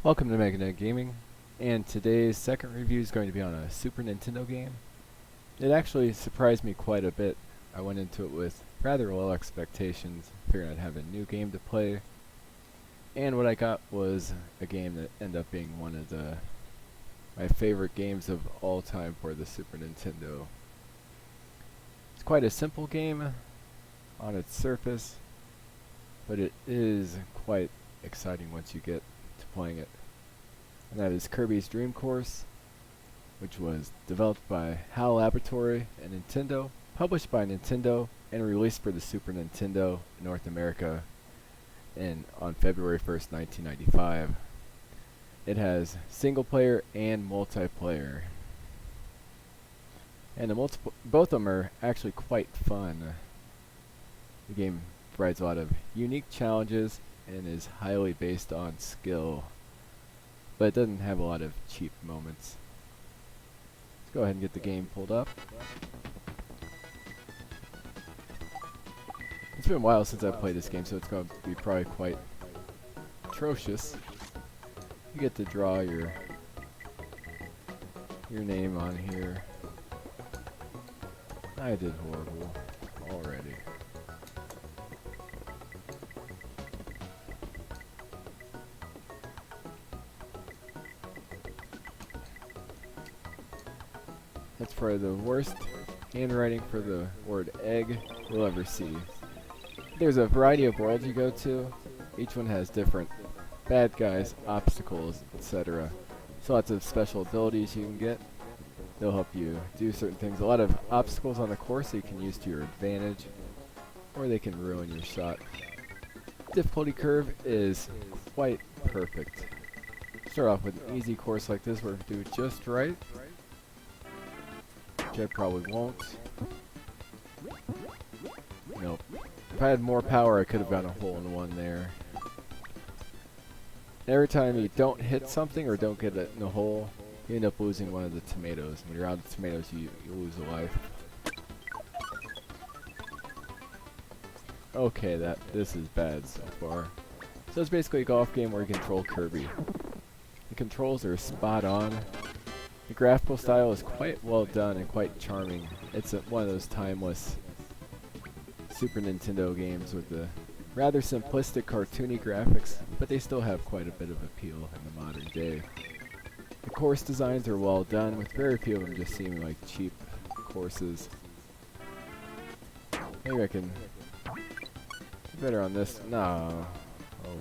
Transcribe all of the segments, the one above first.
Welcome to Meganet Gaming, and today's second review is going to be on a Super Nintendo game. It actually surprised me quite a bit. I went into it with rather low expectations, figuring I'd have a new game to play, and what I got was a game that ended up being one of my favorite games of all time for the Super Nintendo. It's quite a simple game on its surface, but it is quite exciting once you get to playing it. And that is Kirby's Dream Course, which was developed by HAL Laboratory and Nintendo, published by Nintendo, and released for the Super Nintendo in North America on February 1st, 1995. It has single player and multiplayer. And both of them are actually quite fun. The game provides a lot of unique challenges and is highly based on skill, but it doesn't have a lot of cheap moments. Let's go ahead and get the game pulled up. It's been a while since I've played this game, so it's going to be probably quite atrocious. You get to draw your name on here. I did horrible already. That's probably the worst handwriting for the word egg you'll ever see. There's a variety of worlds you go to. Each one has different bad guys, obstacles, etc. So lots of special abilities you can get. They'll help you do certain things. A lot of obstacles on the course that you can use to your advantage, or they can ruin your shot. Difficulty curve is quite perfect. Start off with an easy course like this where we do it just right. I probably won't. Nope. If I had more power, I could have gotten a hole in one there. Every time you don't hit something or don't get it in the hole, you end up losing one of the tomatoes. When you're out of tomatoes, you lose a life. Okay, this is bad so far. So it's basically a golf game where you control Kirby. The controls are spot on. The graphical style is quite well done and quite charming. It's one of those timeless Super Nintendo games with the rather simplistic cartoony graphics, but they still have quite a bit of appeal in the modern day. The course designs are well done, with very few of them just seeming like cheap courses. Maybe I can do better on this. No. Oh.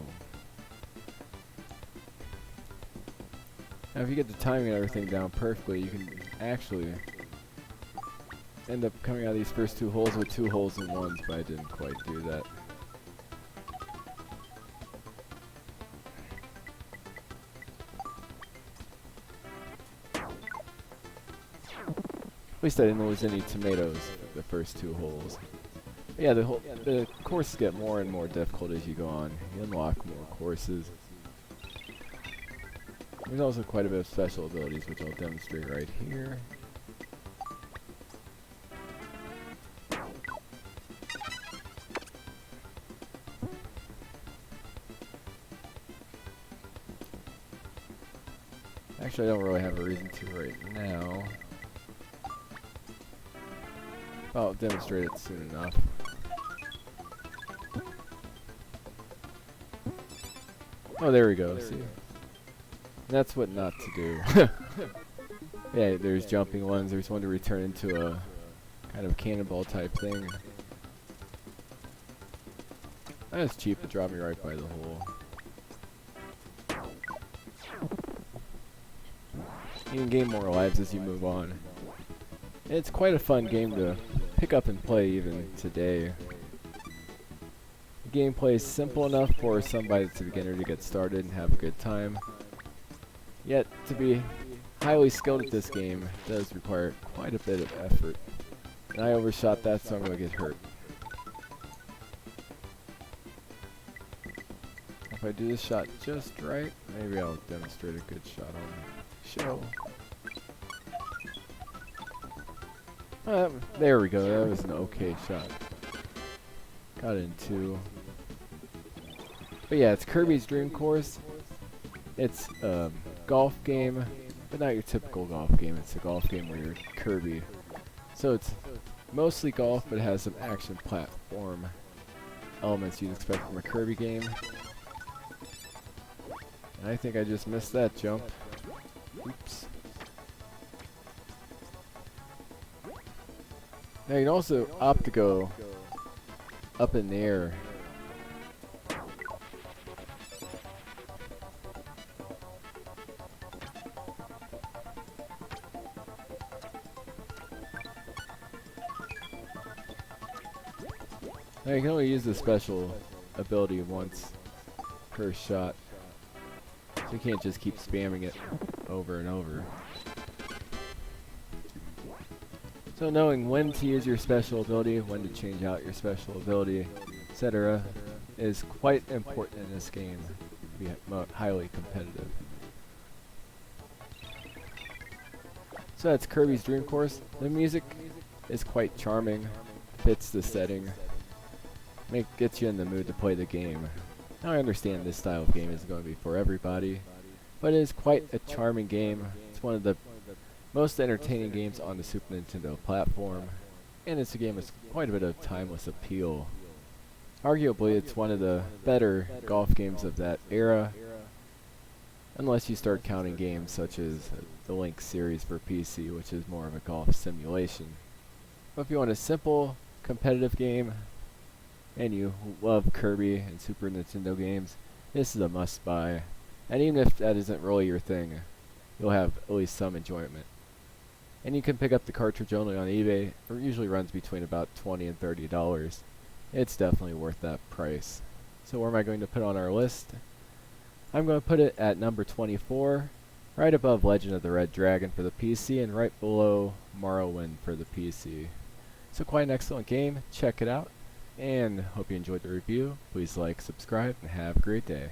Now if you get the timing and everything down perfectly, you can actually end up coming out of these first two holes with 2 holes in ones, but I didn't quite do that. At least I didn't lose any tomatoes the first 2 holes. But yeah, the courses get more and more difficult as you go on. You unlock more courses. There's also quite a bit of special abilities, which I'll demonstrate right here. Actually, I don't really have a reason to right now. I'll demonstrate it soon enough. Oh, there we go. See? That's what not to do. Yeah, there's jumping ones. There's one to return into a kind of cannonball type thing. That's cheap to drop me right by the hole. You can gain more lives as you move on. It's quite a fun game to pick up and play even today. The gameplay is simple enough for somebody that's a beginner to get started and have a good time. Yet, to be highly skilled at this game does require quite a bit of effort. And I overshot that, so I'm going to get hurt. If I do this shot just right, maybe I'll demonstrate a good shot on the show. There we go, that was an okay shot. Got it in 2. But yeah, it's Kirby's Dream Course. It's a golf game, but not your typical golf game. It's a golf game where you're Kirby. So it's mostly golf, but it has some action platform elements you'd expect from a Kirby game. And I think I just missed that jump. Oops. Now you can also opt to go up in the air. Now you can only use the special ability once per shot. So you can't just keep spamming it over and over. So knowing when to use your special ability, when to change out your special ability, etc. is quite important in this game to be highly competitive. So that's Kirby's Dream Course. The music is quite charming, fits the setting, gets you in the mood to play the game. Now I understand this style of game isn't going to be for everybody, but it is quite a charming game. It's one of the most entertaining games on the Super Nintendo platform, and it's a game with quite a bit of timeless appeal. Arguably, it's one of the better golf games of that era, unless you start counting games such as the Link series for PC, which is more of a golf simulation. But if you want a simple, competitive game, and you love Kirby and Super Nintendo games, this is a must-buy. And even if that isn't really your thing, you'll have at least some enjoyment. And you can pick up the cartridge only on eBay. It usually runs between about $20 and $30. It's definitely worth that price. So where am I going to put on our list? I'm going to put it at number 24, right above Legend of the Red Dragon for the PC, and right below Morrowind for the PC. So quite an excellent game. Check it out. And hope you enjoyed the review. Please like, subscribe, and have a great day.